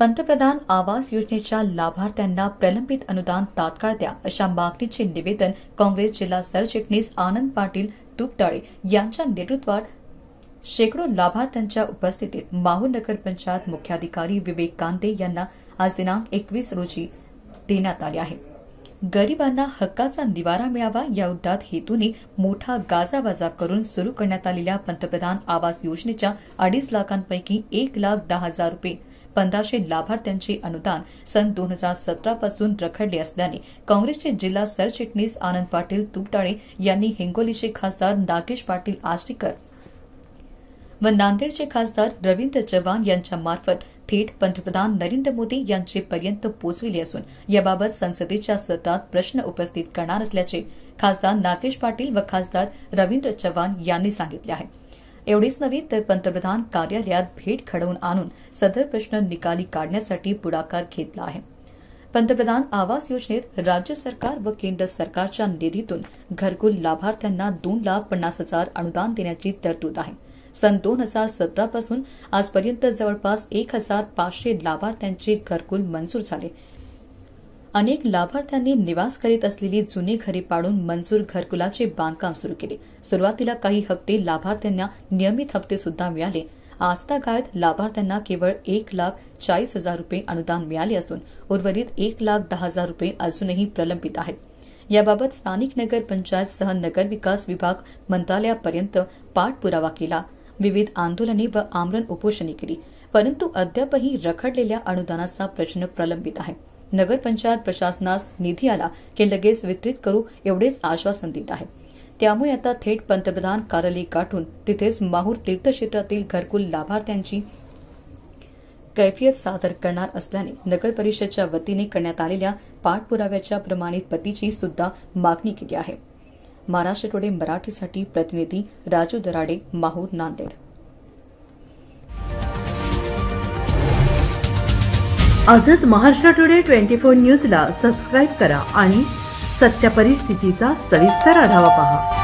पंतप्रधान आवास योजनेच्या लाभार्थ्यांना प्रलंबित अनुदान तात्काळ द्या अशा मागणीचे निवेदन काँग्रेस जिल्हा सरचिटणीस आनंद पाटील तुपटाळे यांच्या नेतृत्वात शेकडो लाभार्थ्यांच्या उपस्थितीत माहूर नगर पंचायत मुख्याधिकारी विवेक कांदे यांना आज दिनांक 21 रोजी देण्यात आले आहे। गरिबांना हक्काचा निवारा मिळावा या उद्दात हेतूने मोठा गाजावाजा करून सुरू करण्यात आलेल्या पंतप्रधान आवास योजनेच्या 2.5 लाखांपैकी 1,10,000 रुपये 1500 लाभार्थ्यांचे अनुदान सन 2017 पासून रखडले असल्याने काँग्रेसचे जिल्हा सरचिटणीस आनंद पाटील तुपटाळे यांनी हिंगोलीचे खासदार नागेश पाटील आष्टीकर व नांदेडचे खासदार रवींद्र चव्हाण यांच्या मार्फत थेट पंतप्रधान नरेंद्र मोदी यांचेपर्यंत पोहोचविले असून याबाबत संसदेच्या सत्रात प्रश्न उपस्थित करणार असल्याचे खासदार नागेश पाटील व खासदार रवींद्र चव्हाण यांनी सांगितले आहे। एवढेच नव्हे तर पंतप्रधान कार्यालयात भेट घडवून आणून सदर प्रश्न निकाली काढण्यासाठी पुढाकार घेतला आहे। पंतप्रधान आवास योजनेत राज्य सरकार व केंद्र सरकारच्या निधीतून घरकुल लाभार्थ्यांना 2,50,000 अनुदान देण्याची तरतूद आहे। सन 2017 पासून आजपर्यंत जवळपास 1,500 लाभार्थ्यांचे घरकुल मंजूर झाले। अनेक लाभार्थ्यांनी निवास करीत असलेली जुनी घरे पाडून मंजूर घरकुलाचे बांधकाम सुरू केले। सुरुवातीला काही हप्ते लाभार्थ्यांना नियमित हप्ते सुद्धा मिळाले। आजतागायत लाभार्थ्यांना केवळ 1,40,000 रुपये अनुदान मिळाले असून उर्वरित 1,10,000 रुपये अजूनही प्रलंबित आहेत। याबाबत स्थानिक नगर पंचायतसह नगर विकास विभाग मंत्रालयापर्यंत पाठपुरावा केला, विविध आंदोलने व आमरण उपोषणे केली, परंतु अद्यापही रखडलेल्या अनुदानाचा प्रश्न प्रलंबित आहे। नगरपंचायत प्रशासनास निधी आला की लगेच वितरित करू एवढेच आश्वासन देत आहे। त्यामुळे आता थेट पंतप्रधान कार्यालय गाठून तिथेच माहूर तीर्थक्षेत्रातील घरकुल लाभार्थ्यांची कैफियत सादर करणार असल्याने नगर परिषदेच्या वतीने करण्यात आलेल्या पाठपुराव्याच्या प्रमाणित प्रतीची सुद्धा मागणी केली आहे। महाराष्ट्र टुडे मराठीसाठी प्रतिनिधी राजू दराडे, माहूर, नांदेड। आजच महाराष्ट्र टुडे 24 न्यूजला सबस्क्राईब करा आणि सत्य परिस्थितीचा सविस्तर आढावा पहा।